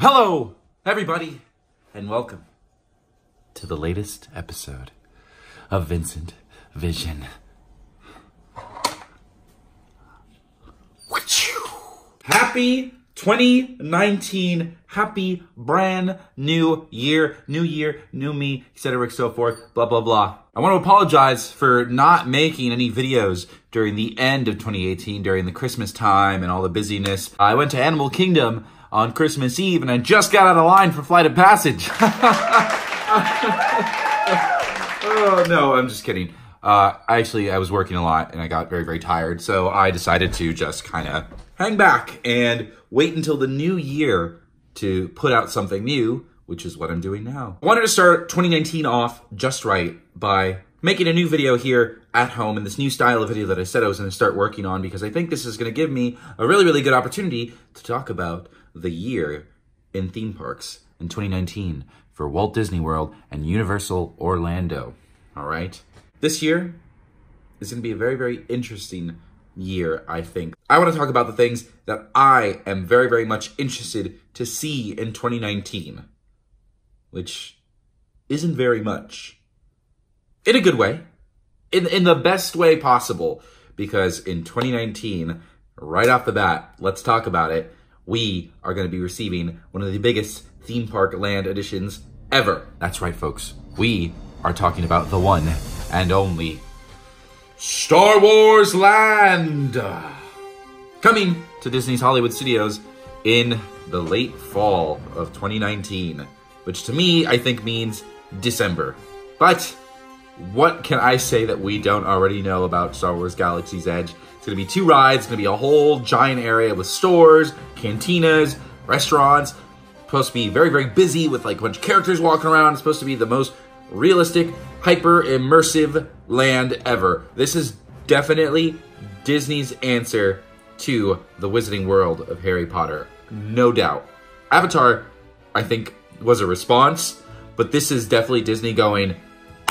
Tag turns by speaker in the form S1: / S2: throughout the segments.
S1: Hello, everybody, and welcome to the latest episode of Vincent Vision. Happy 2019, happy brand new year, new me, etc., so forth, blah, blah, blah. I want to apologize for not making any videos during the end of 2018, during the Christmas time and all the busyness. I went to Animal Kingdom on Christmas Eve, and I just got out of line for Flight of Passage. Oh, no, I'm just kidding. I was working a lot, and I got very, very tired, so I decided to just kind of hang back and wait until the new year to put out something new, which is what I'm doing now. I wanted to start 2019 off just right by making a new video here at home in this new style of video that I said I was going to start working on, because I think this is going to give me a really, really good opportunity to talk about the year in theme parks in 2019 for Walt Disney World and Universal Orlando. All right. This year is going to be a very, very interesting year, I think. I want to talk about the things that I am very, very much interested to see in 2019, which isn't very much. In a good way, in the best way possible, because in 2019, right off the bat, let's talk about it, we are going to be receiving one of the biggest theme park land additions ever. That's right, folks. We are talking about the one and only Star Wars Land, coming to Disney's Hollywood Studios in the late fall of 2019, which to me, I think means December. But what can I say that we don't already know about Star Wars Galaxy's Edge? It's going to be 2 rides. It's going to be a whole giant area with stores, cantinas, restaurants. It's supposed to be very, very busy with like a bunch of characters walking around. It's supposed to be the most realistic, hyper-immersive land ever. This is definitely Disney's answer to the Wizarding World of Harry Potter. No doubt. Avatar, I think, was a response, but this is definitely Disney going,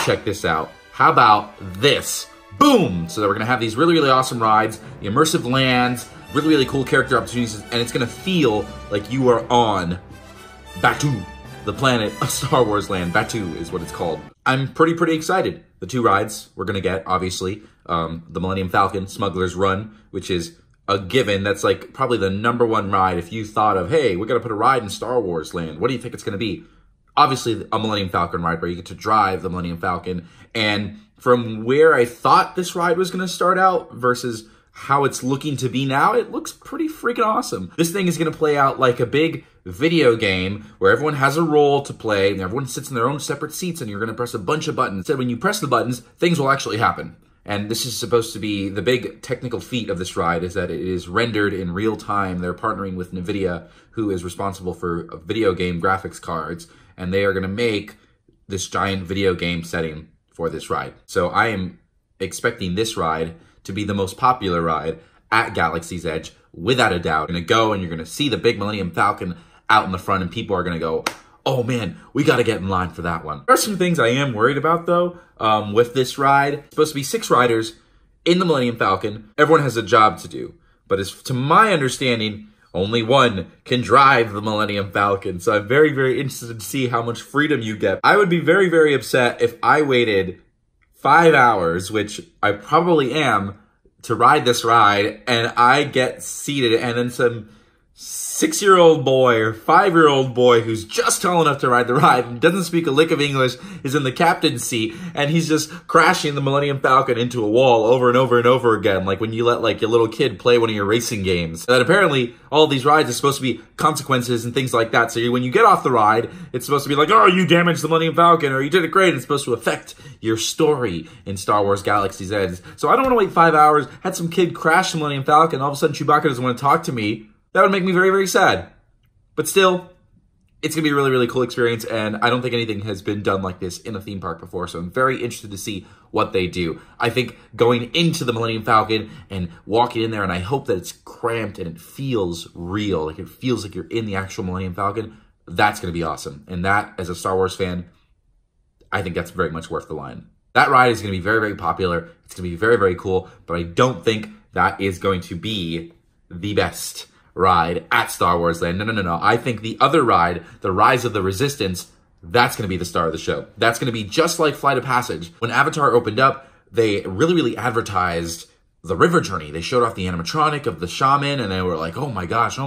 S1: check this out. How about this? Boom! So that we're going to have these really, really awesome rides, the immersive lands, really, really cool character opportunities, and it's going to feel like you are on Batuu, the planet of Star Wars Land. Batuu is what it's called. I'm pretty excited. The 2 rides we're going to get, obviously, the Millennium Falcon, Smuggler's Run, which is a given. That's like probably the #1 ride. If you thought of, hey, we're going to put a ride in Star Wars Land, what do you think it's going to be? Obviously, a Millennium Falcon ride where you get to drive the Millennium Falcon. And from where I thought this ride was going to start out versus how it's looking to be now, it looks pretty freaking awesome. This thing is going to play out like a big video game where everyone has a role to play and everyone sits in their own separate seats and you're going to press a bunch of buttons. So when you press the buttons, things will actually happen. And this is supposed to be the big technical feat of this ride, is that it is rendered in real time. They're partnering with NVIDIA, who is responsible for video game graphics cards, and they are going to make this giant video game setting for this ride. So I am expecting this ride to be the most popular ride at Galaxy's Edge, without a doubt. You're going to go and you're going to see the big Millennium Falcon out in the front, and people are going to go, oh man, we got to get in line for that one. There are some things I am worried about, though, with this ride. It's supposed to be 6 riders in the Millennium Falcon. Everyone has a job to do. But as to my understanding, only one can drive the Millennium Falcon. So I'm very, very interested to see how much freedom you get. I would be very, very upset if I waited 5 hours, which I probably am, to ride this ride, and I get seated, and then some 6-year-old boy or 5-year-old boy who's just tall enough to ride the ride and doesn't speak a lick of English is in the captain's seat, and he's just crashing the Millennium Falcon into a wall over and over and over again, like when you let like your little kid play one of your racing games. That apparently all of these rides are supposed to be consequences and things like that. So when you get off the ride, it's supposed to be like, oh, you damaged the Millennium Falcon, or you did it great. It's supposed to affect your story in Star Wars Galaxy's Edge. So I don't want to wait 5 hours, had some kid crash the Millennium Falcon, all of a sudden Chewbacca doesn't want to talk to me. That would make me very, very sad. But still, it's going to be a really, really cool experience, and I don't think anything has been done like this in a theme park before, so I'm very interested to see what they do. I think going into the Millennium Falcon and walking in there, and I hope that it's cramped and it feels real, like it feels like you're in the actual Millennium Falcon, that's going to be awesome. And that, as a Star Wars fan, I think that's very much worth the line. That ride is going to be very, very popular. It's going to be very, very cool, but I don't think that is going to be the best ride at Star Wars Land. No. I think the other ride, the Rise of the Resistance, that's going to be the star of the show. That's going to be just like Flight of Passage. When Avatar opened up, they really advertised the river journey. They showed off the animatronic of the shaman, and they were like, oh my gosh.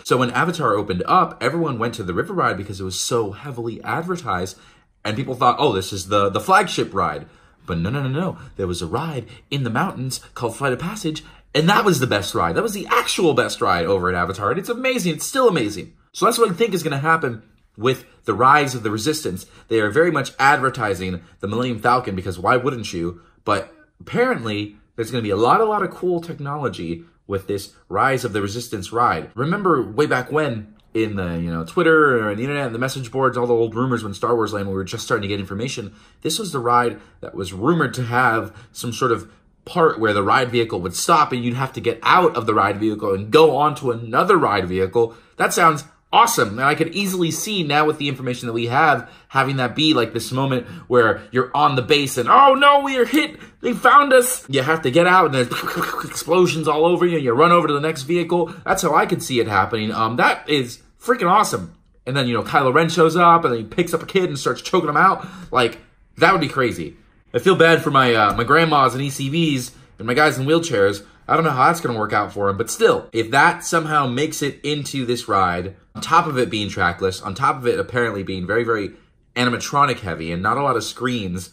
S1: So when Avatar opened up, everyone went to the river ride because it was so heavily advertised, and people thought, oh, this is the flagship ride. But no. There was a ride in the mountains called Flight of Passage, and that was the best ride. That was the actual best ride over at Avatar, and it's amazing. It's still amazing. So that's what I think is going to happen with the Rise of the Resistance. They are very much advertising the Millennium Falcon, because why wouldn't you? But apparently, there's going to be a lot of cool technology with this Rise of the Resistance ride. Remember way back when, in the Twitter and the internet and the message boards, all the old rumors when Star Wars Land, we were just starting to get information. This was the ride that was rumored to have some sort of part where the ride vehicle would stop and you'd have to get out of the ride vehicle and go on to another ride vehicle. That sounds awesome. And I could easily see now with the information that we have, having that be like this moment where you're on the base and, oh no, we are hit. They found us. You have to get out and there's explosions all over you and you run over to the next vehicle. That's how I could see it happening. That is freaking awesome. And then, Kylo Ren shows up and then he picks up a kid and starts choking him out. Like, that would be crazy. I feel bad for my my grandmas and ECVs and my guys in wheelchairs. I don't know how that's going to work out for them, but still, if that somehow makes it into this ride, on top of it being trackless, on top of it apparently being very animatronic heavy and not a lot of screens,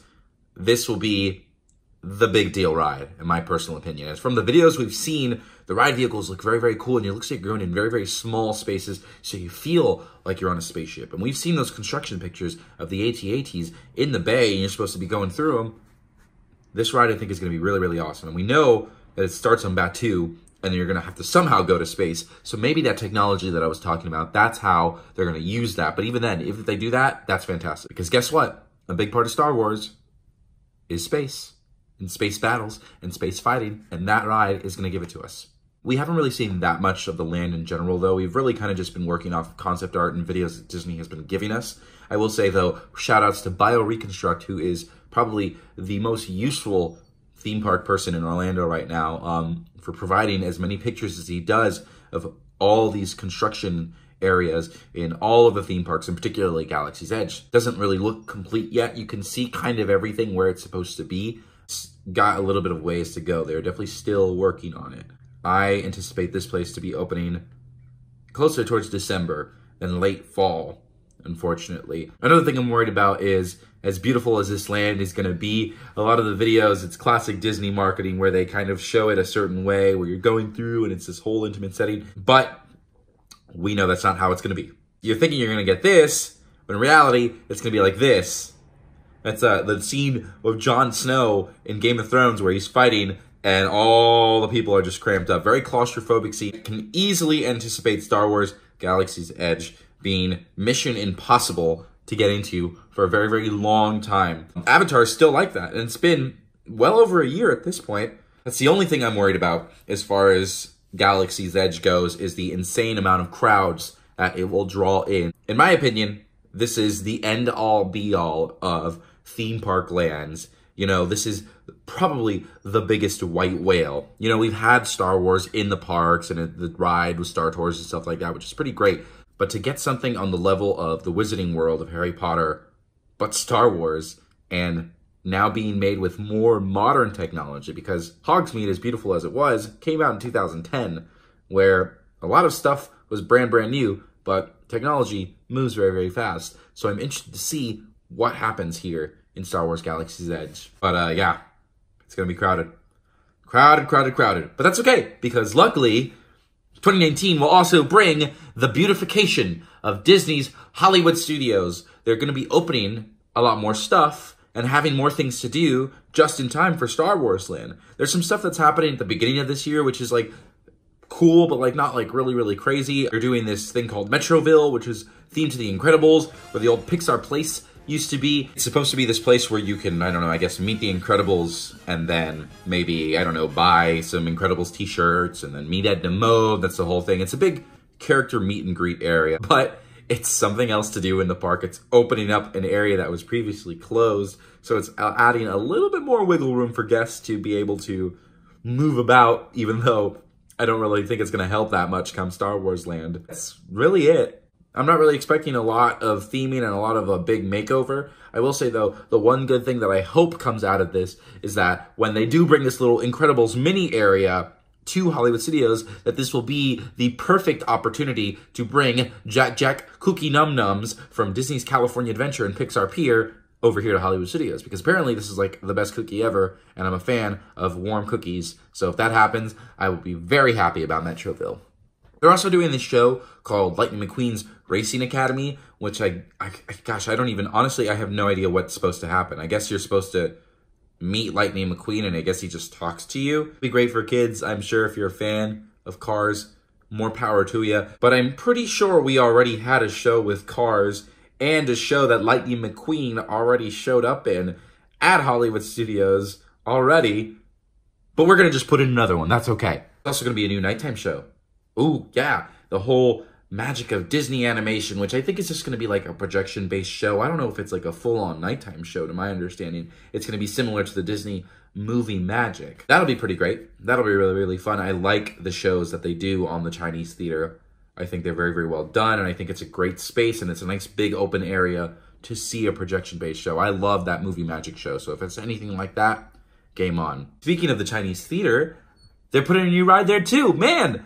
S1: this will be the big deal ride, in my personal opinion. As from the videos we've seen, the ride vehicles look very cool, and it looks like you're going in very small spaces, so you feel like you're on a spaceship. And we've seen those construction pictures of the AT-ATs in the bay, and you're supposed to be going through them. This ride, I think, is going to be really awesome. And we know that it starts on Batuu, and then you're going to have to somehow go to space. So maybe that technology that I was talking about, that's how they're going to use that. But even then, if they do that, that's fantastic. Because guess what? A big part of Star Wars is space, and space battles, and space fighting, and that ride is going to give it to us. We haven't really seen that much of the land in general, though. We've really kind of just been working off concept art and videos that Disney has been giving us. I will say, though, shout-outs to BioReconstruct, who is probably the most useful theme park person in Orlando right now, for providing as many pictures as he does of all these construction areas in all of the theme parks, and particularly Galaxy's Edge. Doesn't really look complete yet. You can see kind of everything where it's supposed to be. It's got a little bit of ways to go. They're definitely still working on it. I anticipate this place to be opening closer towards December than late fall, unfortunately. Another thing I'm worried about is, as beautiful as this land is going to be, a lot of the videos, it's classic Disney marketing where they kind of show it a certain way, where you're going through and it's this whole intimate setting. But we know that's not how it's going to be. You're thinking you're going to get this, but in reality, it's going to be like this. That's the scene of Jon Snow in Game of Thrones where he's fighting and all the people are just cramped up. Very claustrophobic scene. Can easily anticipate Star Wars Galaxy's Edge being mission impossible to get into for a very long time. Avatar is still like that, and it's been well over a year at this point. That's the only thing I'm worried about as far as Galaxy's Edge goes, is the insane amount of crowds that it will draw in. In my opinion, this is the end-all, be-all of theme park lands. This is probably the biggest white whale. We've had Star Wars in the parks and the ride with Star Tours and stuff like that, which is pretty great. But to get something on the level of the Wizarding World of Harry Potter, but Star Wars, and now being made with more modern technology, because Hogsmeade, as beautiful as it was, came out in 2010, where a lot of stuff was brand new, but technology moves very fast. So I'm interested to see what happens here in Star Wars Galaxy's Edge. But yeah, it's going to be crowded. Crowded. But that's okay, because luckily, 2019 will also bring the beautification of Disney's Hollywood Studios. They're going to be opening a lot more stuff and having more things to do just in time for Star Wars Land. There's some stuff that's happening at the beginning of this year, which is like cool, but like not like really crazy. They're doing this thing called Metroville, which is themed to The Incredibles, where the old Pixar place used to be. It's supposed to be this place where you can, I don't know, I guess meet the Incredibles and then maybe, I don't know, buy some Incredibles t-shirts and then meet Edna Mode. That's the whole thing. It's a big character meet and greet area, but it's something else to do in the park. It's opening up an area that was previously closed. So it's adding a little bit more wiggle room for guests to be able to move about, even though I don't really think it's going to help that much come Star Wars Land. That's really it. I'm not really expecting a lot of theming and a lot of a big makeover. I will say, though, the one good thing that I hope comes out of this is that when they do bring this little Incredibles mini area to Hollywood Studios, that this will be the perfect opportunity to bring Jack Jack Cookie Num Nums from Disney's California Adventure and Pixar Pier over here to Hollywood Studios, because apparently this is like the best cookie ever, and I'm a fan of warm cookies. So if that happens, I will be very happy about Metroville. They're also doing this show called Lightning McQueen's Racing Academy, which gosh, I don't even, honestly, I have no idea what's supposed to happen. I guess you're supposed to meet Lightning McQueen, and I guess he just talks to you. It'd be great for kids, I'm sure, if you're a fan of Cars. More power to you. But I'm pretty sure we already had a show with Cars and a show that Lightning McQueen already showed up in at Hollywood Studios already. But we're going to just put in another one. That's okay. It's also going to be a new nighttime show. Ooh, yeah. The whole magic of Disney animation, which I think is just going to be like a projection-based show. I don't know if it's like a full-on nighttime show, to my understanding. It's going to be similar to the Disney movie magic. That'll be pretty great. That'll be really, really fun. I like the shows that they do on the Chinese theater. I think they're very, very well done, and I think it's a great space, and it's a nice big open area to see a projection-based show. I love that movie magic show, so if it's anything like that, game on. Speaking of the Chinese theater, they're putting a new ride there too. Man,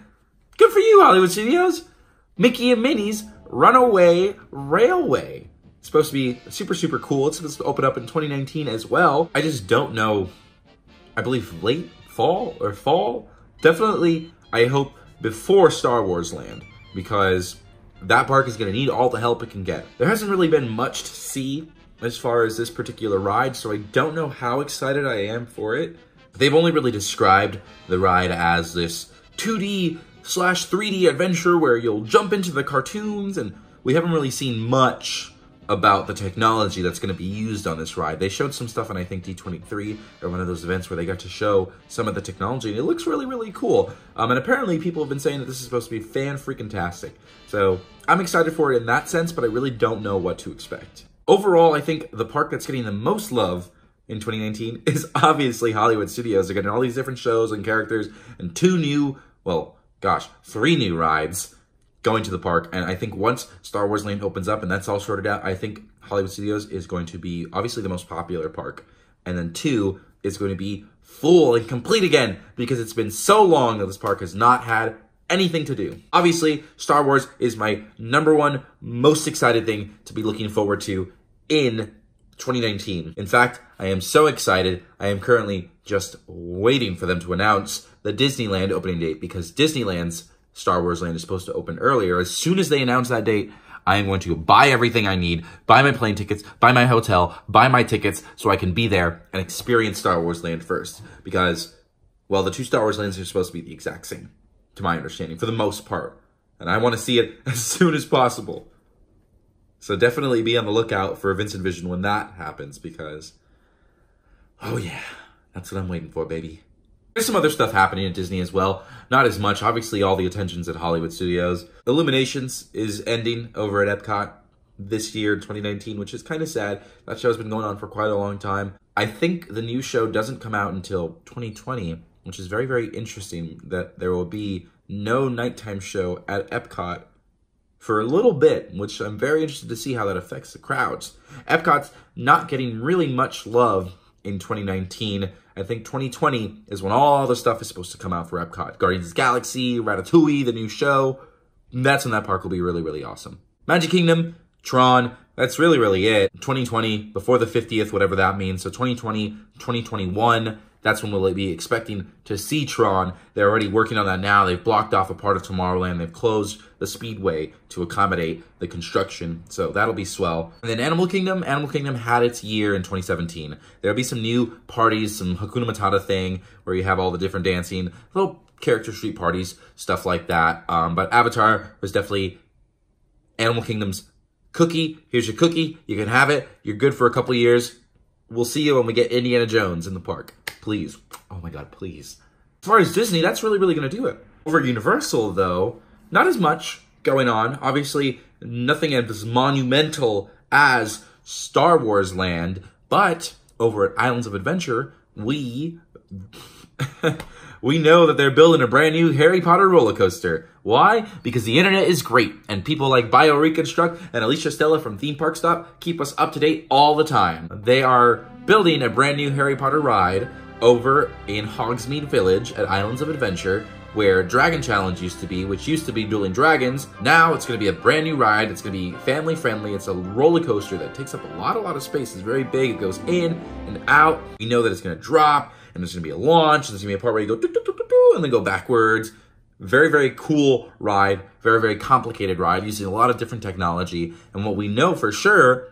S1: good for you, Hollywood Studios. Mickey and Minnie's Runaway Railway. It's supposed to be super, super cool. It's supposed to open up in 2019 as well. I just don't know, I believe late fall or fall? Definitely, I hope before Star Wars Land, because that park is going to need all the help it can get. There hasn't really been much to see as far as this particular ride, so I don't know how excited I am for it. They've only really described the ride as this 2D/3D adventure where you'll jump into the cartoons, and we haven't really seen much about the technology that's going to be used on this ride. They showed some stuff on, I think, D23, or one of those events where they got to show some of the technology, and it looks really, really cool. And apparently people have been saying that this is supposed to be fan-freaking-tastic. So I'm excited for it in that sense, but I really don't know what to expect. Overall, I think the park that's getting the most love in 2019 is obviously Hollywood Studios. They're getting all these different shows and characters, and 3 new rides going to the park. And I think once Star Wars Land opens up and that's all sorted out, I think Hollywood Studios is going to be obviously the most popular park. And then 2 is going to be full and complete again, because it's been so long that this park has not had anything to do. Obviously, Star Wars is my #1 most excited thing to be looking forward to in 2019. In fact, I am so excited, I am currently just waiting for them to announce the Disneyland opening date, because Disneyland's Star Wars Land is supposed to open earlier. As soon as they announce that date, I am going to buy everything I need, buy my plane tickets, buy my hotel, buy my tickets, so I can be there and experience Star Wars Land first. Because, well, the 2 Star Wars Lands are supposed to be the exact same, to my understanding, for the most part. And I want to see it as soon as possible. So definitely be on the lookout for Vincent Vision when that happens, because, oh yeah, that's what I'm waiting for, baby. There's some other stuff happening at Disney as well. Not as much. Obviously, all the attention's at Hollywood Studios. Illuminations is ending over at Epcot this year, 2019, which is kind of sad. That show's been going on for quite a long time. I think the new show doesn't come out until 2020, which is very, very interesting that there will be no nighttime show at Epcot for a little bit, which I'm very interested to see how that affects the crowds. Epcot's not getting really much love in 2019. I think 2020 is when all the stuff is supposed to come out for Epcot. Guardians of the Galaxy, Ratatouille, the new show. That's when that park will be really, really awesome. Magic Kingdom, Tron, that's really, really it. 2020, before the 50th, whatever that means. So 2020, 2021, that's when we'll be expecting to see Tron. They're already working on that now. They've blocked off a part of Tomorrowland. They've closed the Speedway to accommodate the construction. So that'll be swell. And then Animal Kingdom had its year in 2017. There'll be some new parties, some Hakuna Matata thing where you have all the different dancing, little character street parties, stuff like that. But Avatar was definitely Animal Kingdom's cookie. Here's your cookie. You can have it. You're good for a couple years. We'll see you when we get Indiana Jones in the park. Please. Oh my God, please. As far as Disney, that's really, really going to do it. Over at Universal, though, not as much going on. Obviously, nothing as monumental as Star Wars Land. But over at Islands of Adventure, we we know that they're building a brand new Harry Potter roller coaster. Why? Because the internet is great, and people like BioReconstruct and Alicia Stella from Theme Park Stop keep us up to date all the time. They are building a brand new Harry Potter ride over in Hogsmeade Village at Islands of Adventure, where Dragon Challenge used to be, which used to be Dueling Dragons. Now it's going to be a brand new ride. It's going to be family friendly. It's a roller coaster that takes up a lot of space. It's very big. It goes in and out. We know that it's going to drop, and there's going to be a launch. There's going to be a part where you go and then go backwards. Very, very cool ride. Very, very complicated ride using a lot of different technology. And what we know for sure,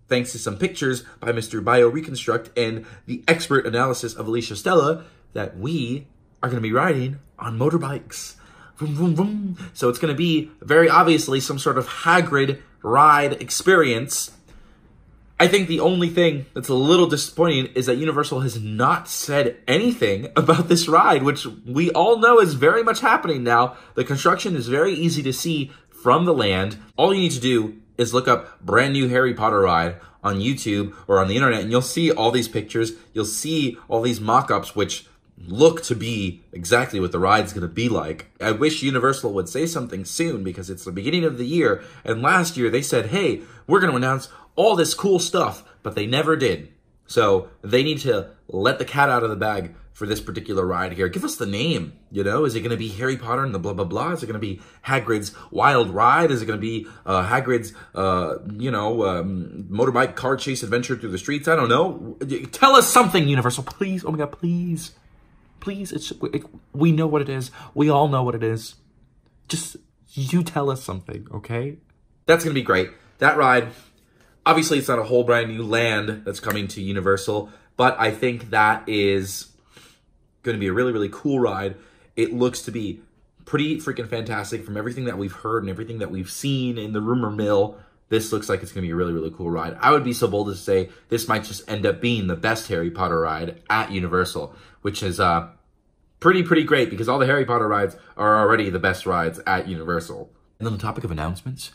S1: thanks to some pictures by Mr. BioReconstruct and the expert analysis of Alicia Stella, that we are going to be riding on motorbikes. Vroom, vroom, vroom. So it's going to be very obviously some sort of Hagrid ride experience. I think the only thing that's a little disappointing is that Universal has not said anything about this ride, which we all know is very much happening now. The construction is very easy to see from the land. All you need to do is look up brand new Harry Potter ride on YouTube or on the internet, and you'll see all these pictures. You'll see all these mock-ups, which look to be exactly what the ride's going to be like. I wish Universal would say something soon, because it's the beginning of the year, and last year they said, hey, we're going to announce all this cool stuff, but they never did. So they need to let the cat out of the bag for this particular ride here. Give us the name, you know? Is it going to be Harry Potter and the blah, blah, blah? Is it going to be Hagrid's Wild Ride? Is it going to be Hagrid's, motorbike car chase adventure through the streets? I don't know. Tell us something, Universal, please. Oh my God, please. Please, we know what it is. We all know what it is. Just, you tell us something, okay? That's going to be great. That ride, obviously it's not a whole brand new land that's coming to Universal, but I think that is going to be a really, really cool ride. It looks to be pretty freaking fantastic from everything that we've heard and everything that we've seen in the rumor mill. This looks like it's going to be a really, really cool ride. I would be so bold as to say this might just end up being the best Harry Potter ride at Universal, which is pretty great, because all the Harry Potter rides are already the best rides at Universal. And on the topic of announcements,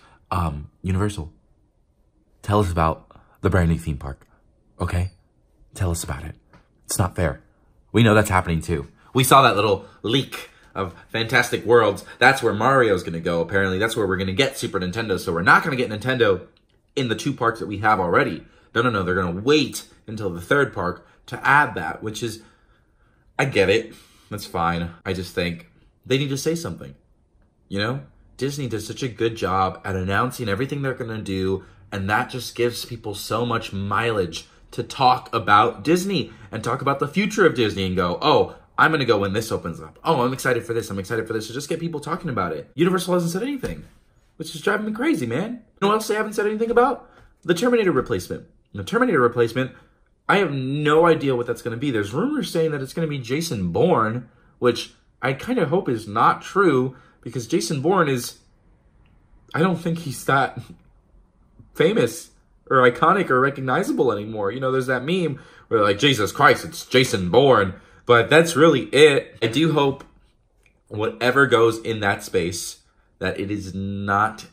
S1: Universal, tell us about the brand new theme park, okay? Tell us about it. It's not fair. We know that's happening too. We saw that little leak of Fantastic Worlds. That's where Mario's going to go, apparently. That's where we're going to get Super Nintendo. So we're not going to get Nintendo in the 2 parks that we have already. No. They're going to wait until the 3rd park to add that, which is, I get it. That's fine. I just think they need to say something. You know? Disney does such a good job at announcing everything they're going to do, and that just gives people so much mileage to talk about Disney and talk about the future of Disney and go, oh, I'm going to go when this opens up. Oh, I'm excited for this. I'm excited for this. So just get people talking about it. Universal hasn't said anything, which is driving me crazy, man. You know what else they haven't said anything about? The Terminator replacement. The Terminator replacement, I have no idea what that's going to be. There's rumors saying that it's going to be Jason Bourne, which I kind of hope is not true, because Jason Bourne is, I don't think he's that famous or iconic or recognizable anymore. You know, there's that meme where they're like, Jesus Christ, it's Jason Bourne. But that's really it. I do hope whatever goes in that space, that it is not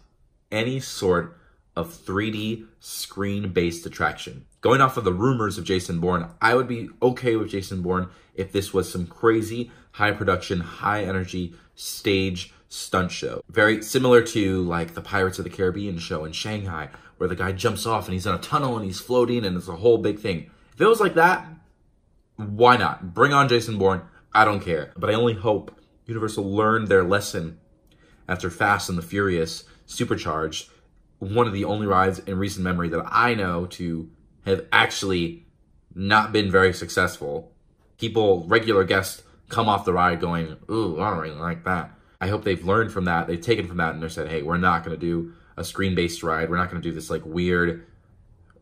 S1: any sort of 3D screen-based attraction. Going off of the rumors of Jason Bourne, I would be okay with Jason Bourne if this was some crazy, high-production, high-energy stage stunt show. Very similar to, like, the Pirates of the Caribbean show in Shanghai, where the guy jumps off and he's in a tunnel and he's floating and it's a whole big thing. If it was like that, why not? Bring on Jason Bourne. I don't care. But I only hope Universal learned their lesson after Fast and the Furious Supercharged, one of the only rides in recent memory that I know to have actually not been very successful. People, regular guests, come off the ride going, ooh, I don't really like that. I hope they've learned from that. They've taken from that and they said, hey, we're not going to do a screen-based ride. We're not going to do this like weird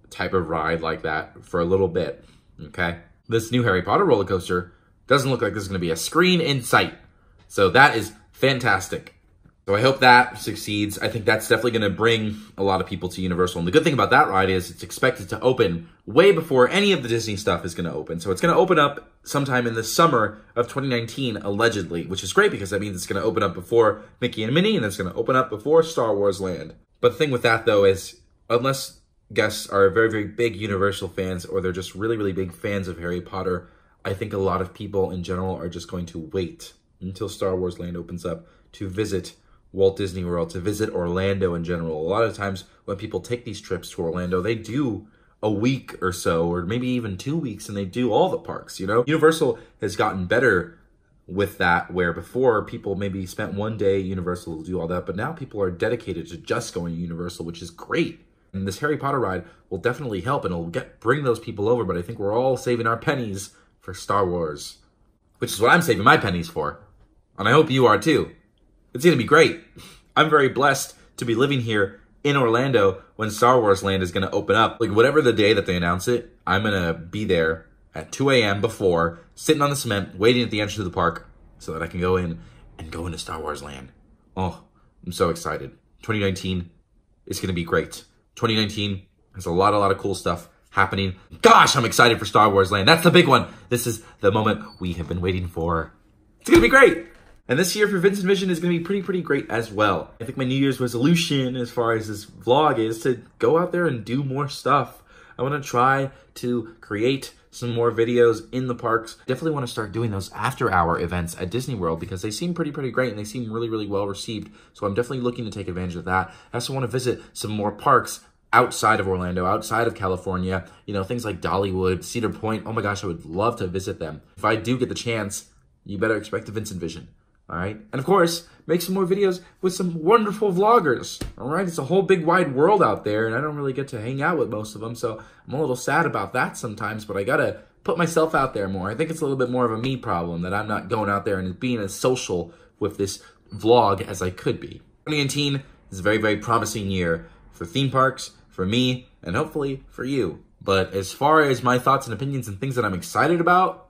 S1: type of ride like that for a little bit, okay? This new Harry Potter roller coaster doesn't look like there's going to be a screen in sight. So that is fantastic. So I hope that succeeds. I think that's definitely going to bring a lot of people to Universal. And the good thing about that ride is it's expected to open way before any of the Disney stuff is going to open. So it's going to open up sometime in the summer of 2019, allegedly, which is great because that means it's going to open up before Mickey and Minnie, and it's going to open up before Star Wars Land. But the thing with that, though, is unless guests are very, very big Universal fans or they're just really, really big fans of Harry Potter, I think a lot of people in general are just going to wait until Star Wars Land opens up to visit Walt Disney World, to visit Orlando in general. A lot of times when people take these trips to Orlando, they do a week or so, or maybe even 2 weeks, and they do all the parks, you know? Universal has gotten better with that, where before people maybe spent one day at Universal to do all that, but now people are dedicated to just going to Universal, which is great. And this Harry Potter ride will definitely help, and it'll bring those people over, but I think we're all saving our pennies for Star Wars, which is what I'm saving my pennies for. And I hope you are too. It's going to be great. I'm very blessed to be living here in Orlando when Star Wars Land is going to open up. Like, whatever the day that they announce it, I'm going to be there at 2 a.m. before, sitting on the cement, waiting at the entrance of the park so that I can go in and go into Star Wars Land. Oh, I'm so excited. 2019 is going to be great. 2019 has a lot of cool stuff happening. Gosh, I'm excited for Star Wars Land. That's the big one. This is the moment we have been waiting for. It's going to be great. And this year for Vincent Vision is going to be pretty great as well. I think my New Year's resolution as far as this vlog is to go out there and do more stuff. I want to try to create some more videos in the parks. Definitely want to start doing those after-hour events at Disney World because they seem pretty great and they seem really well received. So I'm definitely looking to take advantage of that. I also want to visit some more parks outside of Orlando, outside of California. You know, things like Dollywood, Cedar Point. Oh my gosh, I would love to visit them. If I do get the chance, you better expect a Vincent Vision. All right. And of course, make some more videos with some wonderful vloggers. All right. It's a whole big wide world out there, and I don't really get to hang out with most of them. So I'm a little sad about that sometimes, but I got to put myself out there more. I think it's a little bit more of a me problem that I'm not going out there and being as social with this vlog as I could be. 2019 is a very promising year for theme parks, for me, and hopefully for you. But as far as my thoughts and opinions and things that I'm excited about,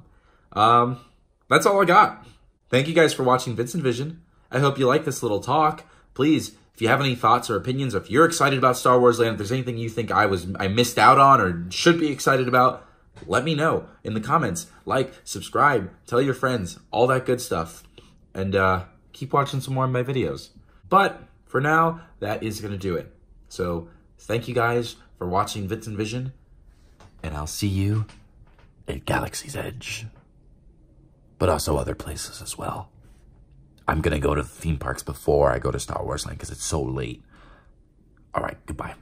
S1: that's all I got. Thank you guys for watching Vincent Vision. I hope you like this little talk. Please, if you have any thoughts or opinions, or if you're excited about Star Wars Land, if there's anything you think I missed out on or should be excited about, let me know in the comments. Like, subscribe, tell your friends, all that good stuff. And keep watching some more of my videos. But for now, that is going to do it. So thank you guys for watching Vincent Vision, and I'll see you at Galaxy's Edge. But also other places as well. I'm going to go to the theme parks before I go to Star Wars Land because it's so late. All right, goodbye.